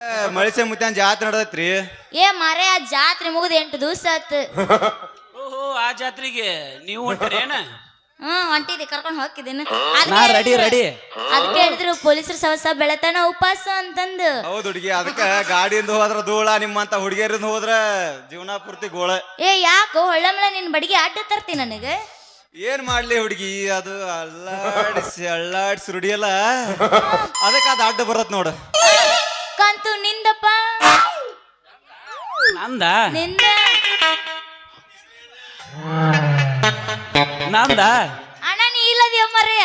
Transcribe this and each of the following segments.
ಮಳಿಸೆ ಮುತ್ಯಾನ್ ಜಾತ್ರೆ ನಡೆದೈತ್ರಿ. ಏ ಮಾರೇ ಆ ಜಾತ್ರೆ ಮುಗಿದ 8 ದಿವಸ ಆತು. ಓಹೋ ಆ ಜಾತ್ರೆಗೆ ನೀವು ಹೊಂಟ್ರೇನ? ಹೊಂಟಿದ್ದೆ ಕರ್ಕೊಂಡು ಹೋಗಿದ್ದೀನಿ. ನಾ ರೆಡಿ ಅದಕ್ಕೆ ಹೇಳಿದ್ರು ಪೊಲೀಸರು ಸವಸ ಬೆಳತನ ಉಪವಾಸ ಅಂತಂದು. ಹೌದು ಹುಡುಗಿ, ಅದಕ್ಕ ಗಾಡಿಯಿಂದ ಹೋದ್ರ ಧೂಳ, ನಿಮ್ಮಂತ ಹುಡುಗಿಯರಿಂದ ಹೋದ್ರ ಜೀವನ ಪೂರ್ತಿ ಗೋಳ. ಏ ಯಾಕೋ ಹೊಳ್ಳಮಳ ನಿನ್ ಬಡಿಗೆ ಅಡ್ಡ ತರ್ತಿ ನನಗೆ. ಏನ್ ಮಾಡ್ಲಿ ಹುಡುಗಿ, ಅದು ಅಳ್ಳಾಡಿಸಿ ರುಡಿಯಲ್ಲ, ಅದಕ್ಕೆ ಅದು ಅಡ್ಡ ಬರತ್ ನೋಡ. ಕಂತು ನಿಂದಪ್ಪ ನಂದ ನಿಂದ ನಂದ ಅಣ್ಣ ನೀ ಇಲ್ಲದಿಯ ಮರೆಯ.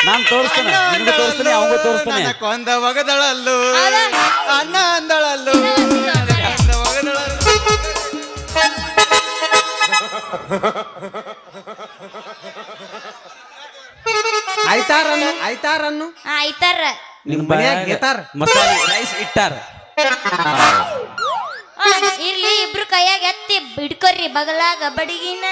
ನಾನ್ ತೋರಿಸ್ತೇನೆ, ನಿನಗೂ ತೋರಿಸ್ತೇನೆ, ಅವಂಗೂ ತೋರಿಸ್ತೇನೆ. ಕೊಂದ ಒಗದಳಲ್ಲು ಅಣ್ಣ ಅಂದಳಲ್ಲು ಆಯ್ತಾರನ್ನು ಆಯ್ತಾರನ್ನು ಆಯ್ತಾರ ನಿನ್ ಮನ್ಯಾಗ ಗೆತಾರ ಮಸಾಲೆ ರೈಸ್ ಇಟ್ಟಾರ. ಇರ್ಲಿ, ಇಬ್ರು ಕೈಯಾಗ ಎತ್ತಿ ಬಿಡ್ಕೊರ್ರಿ ಬಗಲಾಗ ಬಡಿಗಿನ.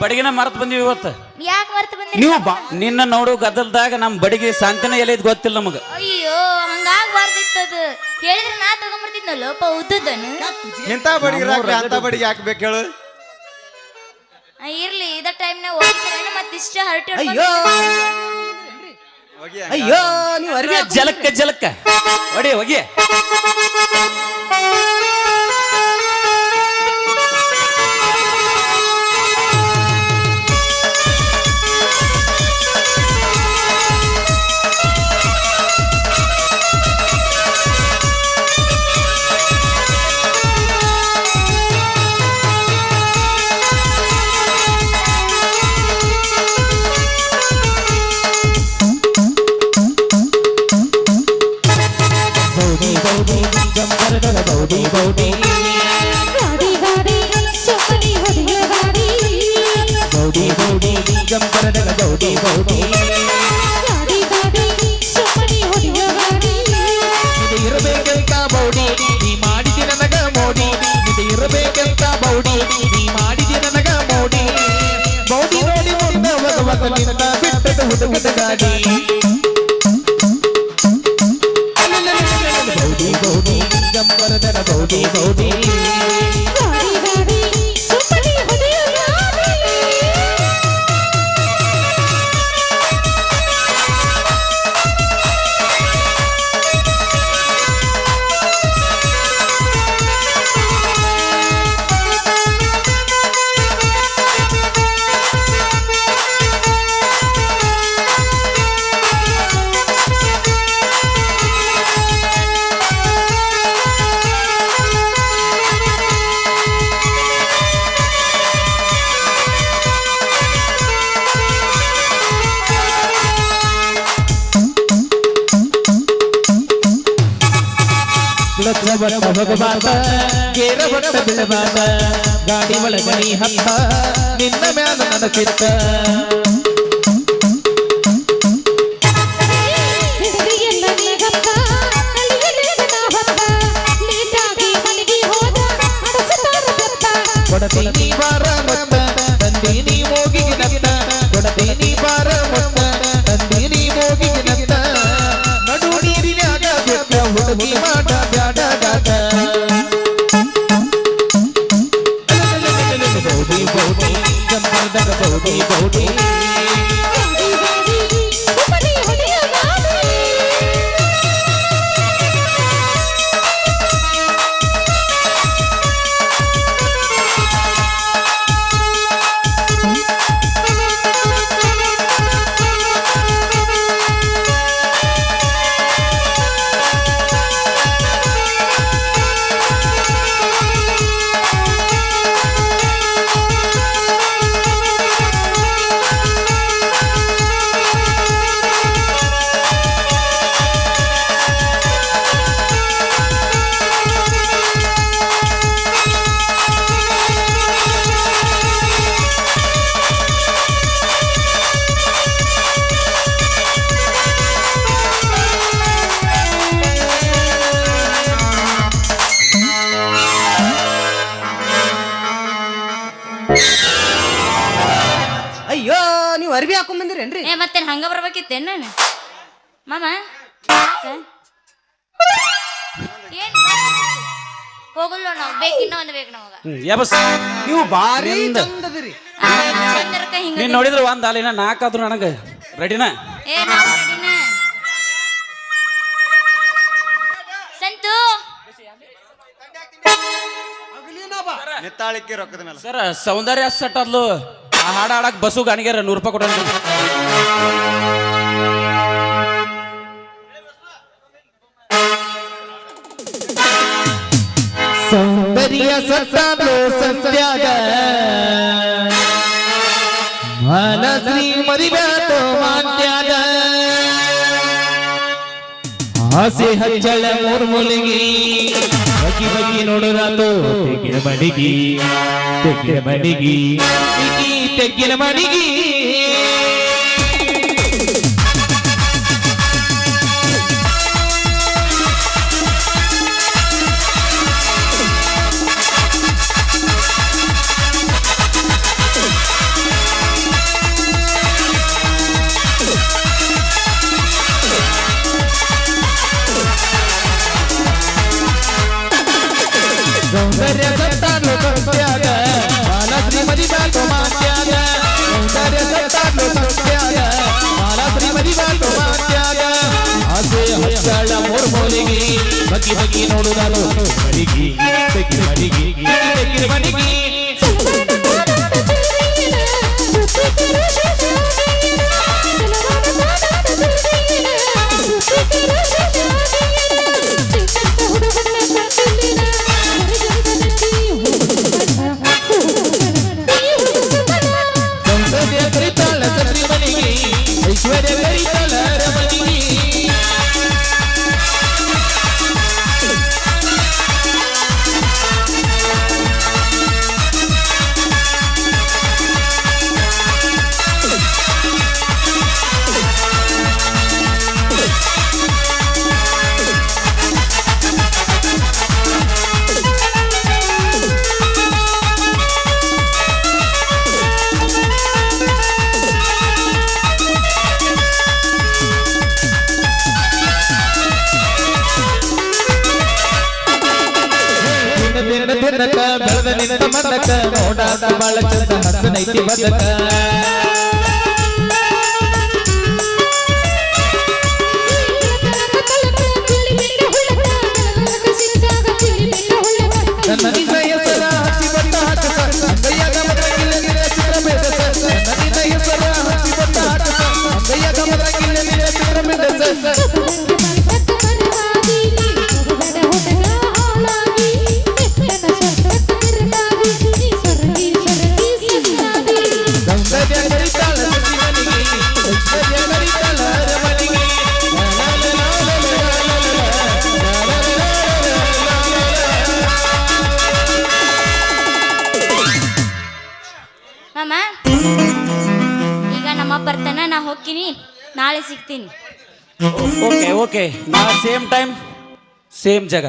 ಬಡಗಿನ ಮರ್ತ್ ಬಂದಿವಿ ಇವತ್ತು. ಯಾಕೆ ಮರ್ತು ಬಂದ್ರಿ? ನೀವು ನಿನ್ನ ನೋಡು ಗದ್ದಲ್ದಾಗ ನಮ್ ಬಡಿಗೆ ಶಾಂತಿನ ಎಲೆ ಇದ್ ಗೊತ್ತಿಲ್ಲ ನಮಗ. ಅಯ್ಯೋ ಹಂಗಾಗ್ಬಾರ್ದಿತ್ತದು. ಹೇಳಿದ್ರೆ ನಾ ತಗೊಂಡ್ಬರ್ತಿದ್ನಲ್ಲಪ್ಪ ಉದ್ದದನು. ಇಂಥ ಬಡಿಗೆ ಅಂತ ಬಡಿಗೆ ಹಾಕ್ಬೇಕು ಹೇಳು. ಇರ್ಲಿ, ಇದ ಟೈಮ್ನಾಗ ಹೋಗ್ತಾರೆ ಮತ್ತಿಷ್ಟ ಹರಟಿ ಅಯ್ಯೋ ಹೋಗಿ ಅಯ್ಯೋ ನೀವು ಅರ್ವಿ ಜಲಕ್ಕ ಹೊಡಿ ಹೋಗಿ. ಇರಬೇಕಂತ ಬೌಡಿ ನೀ ಮಾಡಿದಿ ನನಗ ಮೋಡಿ, ಇದು ಇರಬೇಕಂತ ಬೌಡಿ ನೀ ಮಾಡಿದಿ ನನಗ ಮೋಡಿ. ಬೌಡಿ ನೋಡಿ ಮುಂದೆ ಒಗವಗಲಿಂದ ಬಿಟ್ಟದ ಹುಡುಗದ ಗಾಡಿ. ಬೌಡಿ ಬೌಡಿ ಜಂಬರದರ ಬೌಡಿ ಬೌಡಿ ಭಗವಾತ ಕೇರ ಬಟ್ಟ ಬಿಳಬಾತ ಗಾಡಿ ಒಳಗ ನೀ ಹತ್ತ ನಿನ್ನ ಮ್ಯಾಲ ನನ್ನ ಚಿತ್ತ. ಕೊಡತೀನಿ ಬಾರ ಮೊತ್ತ ತಂದೀನಿ ಮೋಗಿಗೆ ನತ್ತ, ಕೊಡತೀನಿ ಬಾರ ಮೊತ್ತ ತಂದೀನಿ ಮೋಗಿಗೆ ನತ್ತ. ನಡು ನೀರಿನ್ಯಾಗ ಬಿಟ್ಟ ಹುಡುಗಿ ಮಾಟ ಬ್ಯಾಡ ಗಾಟ. ಬೌಡಿ ಬೌಡಿ ಜಂಬರದರ ಬೌಡಿ ಬೌಡಿ ಏನ್ರಿ ಏ ಮತ್ತೇನ್ ಹಂಗ ಬರ್ಬೇಕಿತ್ತೇನ್ ನಾನು ಮಾಮ ಏನ್ ಹೋಗಲ್ಲ ನಾವು ಬೇಕಿನ್ನ ಒಂದು ಬೇಕು ನಮಗ ಯಬಸ್ ನೀವು ಭಾರಿ ಚಂದದಿರಿ ಚಂದ್ರಕ ಹಿಂಗ ನೀನ್ ನೋಡಿದ್ರೆ ಒಂದ್ ಅಲ್ಲಿನ ನಾಲ್ಕಾದ್ರು ನನಗೆ ರೆಡಿನ ಏ ನಾವು ರೆಡಿನ ಸಂತು ನಿತ್ತಾಳಿಕೆ ರೊಕ್ಕದ ಮೇಲೆ ಸರ್ ಸೌಂದರ್ಯ ಸೆಟ್ ಅದ್ಲು ಆ ಹಾಡ ಹಾಡಕ್ ಬಸ್ಸು ಗಾಣಿಗ್ಯಾರ 100 ರೂಪಾಯಿ ಕೊಡೋಣ ಸೌಂದರ್ಯ ಸತ್ತಾದ್ಲು ಸಂತ್ಯಾಗ ಮನಶ್ರೀ ಮರಿಬ್ಯಾತು ಮಾತ್ಯಾಗ ಆಸೆ ಹಚ್ಚಳ ಮೂರ್ಮುಲಿಗಿ ಬಗಿ ಬಗಿ ನೋಡುರಾತು ತೆಗಿನ ಮಡಿಗಿ ತೆಗಿನ ಮಡಿಗಿ ತೆಗಿನ ಮಡಿಗಿ ಸೌಂದರ್ಯ ಸತ್ತಾದ್ಲು ಸಂತ್ಯಾಗ ಮಾಲಾಶ್ರೀ ಮರಿಬ್ಯಾತು ಮಾತ್ಯಾಗ ಸೌಂದರ್ಯ ಸತ್ತಾದ್ಲು ಸಂತ್ಯಾಗ ಮಾಲಾಶ್ರೀ ಮರಿಬ್ಯಾತು ಮಾತ್ಯಾಗ ಆಸೆ ಹಚ್ಚಳ ಮೂರ್ಮೂಲಿಗಿ ಬಗಿ ಬಗಿ ನೋಡುದಾಲು ಮಡಿಗಿ ತೆಗಿನ ಮಡಿಗಿ ತೆಗಿನ ಮಡಿಗಿ ಸೌಂದರ್ಯ ಕರಿತಾಳ ಸತ್ರಿ ಮನಿಗಿ ಐಶ್ವರ್ಯ ಕರಿತಾಳ ರಮಣಿಗಿ ತಿನ್ನಕ ಬೆಳೆದ ನಿನ್ನ ಮನಕ ನೋಡಾಟ ಬಾಳ ಚಂದ ಹಸನೈತಿ ಬದಕ ನನ್ನ ನಿನ್ನ ಹೆಸರ ಹಚ್ಚಿ ಬಟ್ಟ ಹಾಕಸ ಅಂಗಯ್ಯಾಗ ಮದ್ರಗಿಲ್ಲ ನಿನ್ನ ಚಿತ್ರ ಮೆದಸ ನನ್ನ ನಿನ್ನ ಹೆಸರ ಹಚ್ಚಿ ಬಟ್ಟ ಹಾಕಸ ಅಂಗಯ್ಯಾಗ ಮದ್ರಗಿಲ್ಲ ನಿನ್ನ ಚಿತ್ರ ಮೆದಸ ಸೌಂದರ್ಯ ಕರಿತಾಳ ಸತಿ ಮನಿಗಿ ಐಶ್ವರ್ಯ ಕರಿತಾಳ ರಮಣಿಗಿ ಮಾಮ ಈಗ ನಮ್ಮ ಬರ್ತಾನ ನಾ ಹೋಗ್ತೀನಿ ನಾಳೆ ಸಿಗ್ತೀನಿ ಓಕೆ ಓಕೆ ನಾ ಸೇಮ್ ಟೈಮ್ ಸೇಮ್ ಜಾಗ